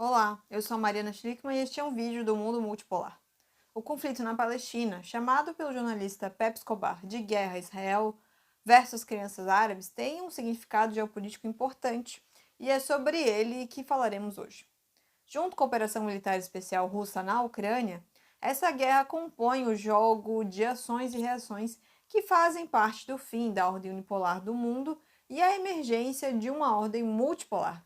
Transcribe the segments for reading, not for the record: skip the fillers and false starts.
Olá, eu sou a Mariana Schlickman e este é um vídeo do Mundo Multipolar. O conflito na Palestina, chamado pelo jornalista Pepe Escobar de Guerra Israel versus Crianças Árabes, tem um significado geopolítico importante e é sobre ele que falaremos hoje. Junto com a Operação Militar Especial Russa na Ucrânia, essa guerra compõe o jogo de ações e reações que fazem parte do fim da ordem unipolar do mundo e a emergência de uma ordem multipolar.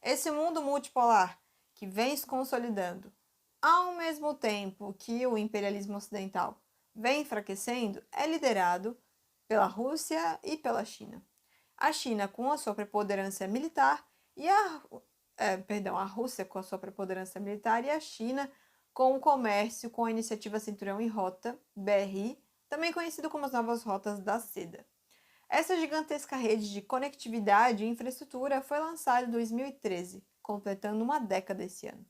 Esse mundo multipolar que vem se consolidando, ao mesmo tempo que o imperialismo ocidental vem enfraquecendo, é liderado pela Rússia e pela China. A China com a sua preponderância militar e a Rússia com a sua preponderância militar e a China com o comércio com a iniciativa Cinturão e Rota, BRI, também conhecido como as Novas Rotas da Seda. Essa gigantesca rede de conectividade e infraestrutura foi lançada em 2013, completando uma década esse ano.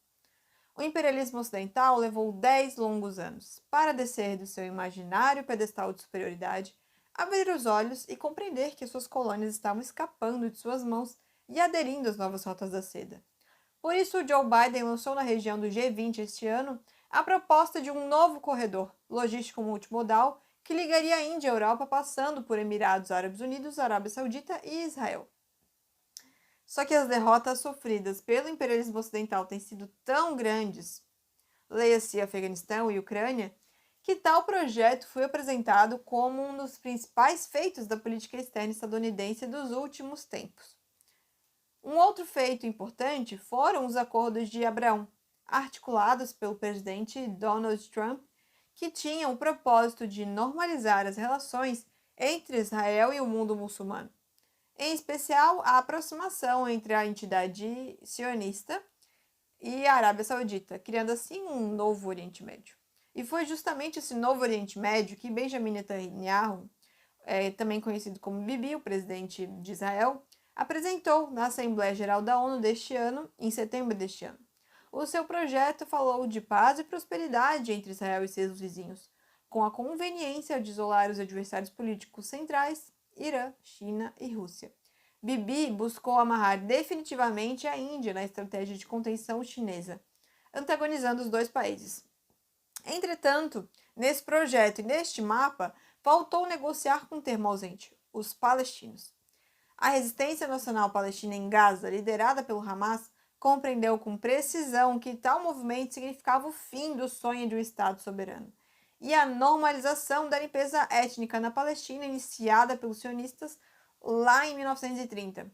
O imperialismo ocidental levou 10 longos anos para descer do seu imaginário pedestal de superioridade, abrir os olhos e compreender que suas colônias estavam escapando de suas mãos e aderindo às novas rotas da seda. Por isso, Joe Biden lançou na região do G20 este ano a proposta de um novo corredor logístico multimodal que ligaria a Índia e a Europa passando por Emirados Árabes Unidos, Arábia Saudita e Israel. Só que as derrotas sofridas pelo imperialismo ocidental têm sido tão grandes, leia-se Afeganistão e Ucrânia, que tal projeto foi apresentado como um dos principais feitos da política externa estadunidense dos últimos tempos. Um outro feito importante foram os acordos de Abraão, articulados pelo presidente Donald Trump, que tinham o propósito de normalizar as relações entre Israel e o mundo muçulmano, em especial a aproximação entre a entidade sionista e a Arábia Saudita, criando assim um novo Oriente Médio. E foi justamente esse novo Oriente Médio que Benjamin Netanyahu, também conhecido como Bibi, o presidente de Israel, apresentou na Assembleia Geral da ONU deste ano, em setembro deste ano. O seu projeto falou de paz e prosperidade entre Israel e seus vizinhos, com a conveniência de isolar os adversários políticos centrais, Irã, China e Rússia. Bibi buscou amarrar definitivamente a Índia na estratégia de contenção chinesa, antagonizando os dois países. Entretanto, nesse projeto e neste mapa, faltou negociar com um termo ausente: os palestinos. A resistência nacional palestina em Gaza, liderada pelo Hamas, compreendeu com precisão que tal movimento significava o fim do sonho de um Estado soberano e a normalização da limpeza étnica na Palestina iniciada pelos sionistas lá em 1930,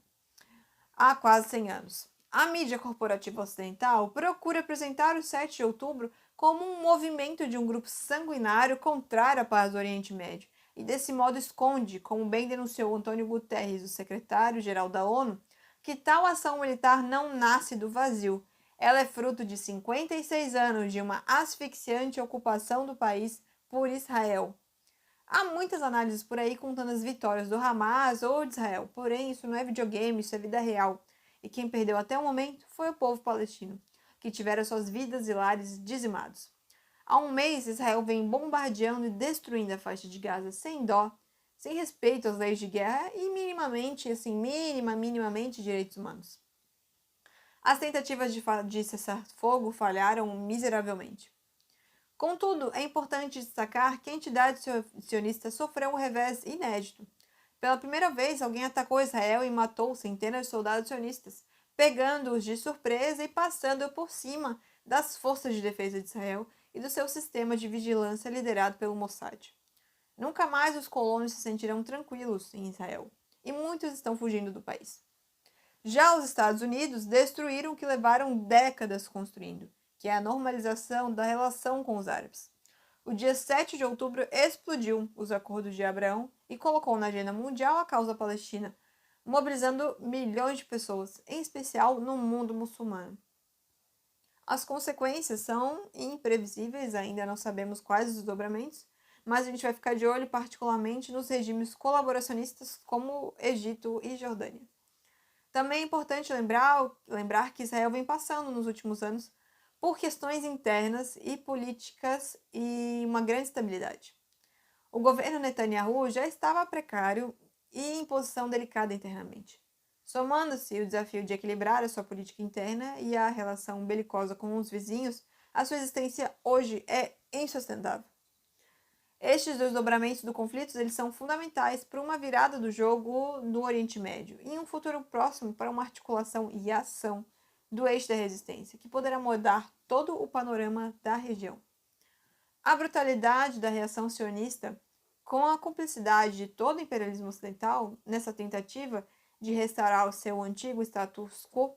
há quase 100 anos. A mídia corporativa ocidental procura apresentar o 7 de outubro como um movimento de um grupo sanguinário contrário à paz do Oriente Médio, e desse modo esconde, como bem denunciou Antônio Guterres, o secretário-geral da ONU, que tal ação militar não nasce do vazio. Ela é fruto de 56 anos de uma asfixiante ocupação do país por Israel. Há muitas análises por aí contando as vitórias do Hamas ou de Israel, porém isso não é videogame, isso é vida real. E quem perdeu até o momento foi o povo palestino, que tiveram suas vidas e lares dizimados. Há um mês, Israel vem bombardeando e destruindo a faixa de Gaza sem dó, sem respeito às leis de guerra e minimamente direitos humanos. As tentativas de cessar fogo falharam miseravelmente. Contudo, é importante destacar que a entidade sionista sofreu um revés inédito. Pela primeira vez, alguém atacou Israel e matou centenas de soldados sionistas, pegando-os de surpresa e passando por cima das forças de defesa de Israel e do seu sistema de vigilância liderado pelo Mossad. Nunca mais os colonos se sentirão tranquilos em Israel, e muitos estão fugindo do país. Já os Estados Unidos destruíram o que levaram décadas construindo, que é a normalização da relação com os árabes. O dia 7 de outubro explodiu os acordos de Abraão e colocou na agenda mundial a causa palestina, mobilizando milhões de pessoas, em especial no mundo muçulmano. As consequências são imprevisíveis, ainda não sabemos quais os desdobramentos, mas a gente vai ficar de olho particularmente nos regimes colaboracionistas como Egito e Jordânia. Também é importante lembrar que Israel vem passando nos últimos anos por questões internas e políticas e uma grande instabilidade. O governo Netanyahu já estava precário e em posição delicada internamente. Somando-se o desafio de equilibrar a sua política interna e a relação belicosa com os vizinhos, a sua existência hoje é insustentável. Estes desdobramentos do conflito eles são fundamentais para uma virada do jogo no Oriente Médio e em um futuro próximo para uma articulação e ação do eixo da resistência, que poderá mudar todo o panorama da região. A brutalidade da reação sionista, com a cumplicidade de todo o imperialismo ocidental nessa tentativa de restaurar o seu antigo status quo,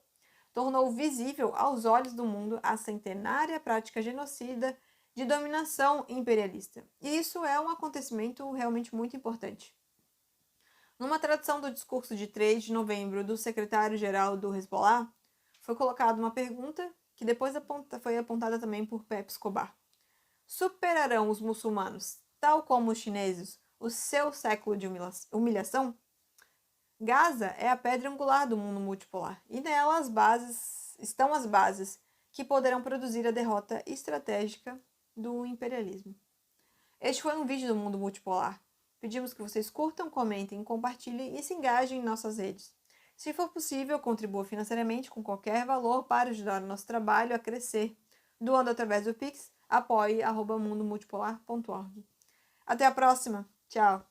tornou visível aos olhos do mundo a centenária prática genocida de dominação imperialista. E isso é um acontecimento realmente muito importante. Numa tradução do discurso de 3 de novembro do secretário-geral do Hezbollah, foi colocada uma pergunta que depois foi apontada também por Pepe Escobar. Superarão os muçulmanos, tal como os chineses, o seu século de humilhação? Gaza é a pedra angular do mundo multipolar e nela estão as bases que poderão produzir a derrota estratégica do imperialismo. Este foi um vídeo do Mundo Multipolar. Pedimos que vocês curtam, comentem, compartilhem e se engajem em nossas redes. Se for possível, contribua financeiramente com qualquer valor para ajudar o nosso trabalho a crescer, doando através do Pix, apoie@mundomultipolar.org. Até a próxima! Tchau!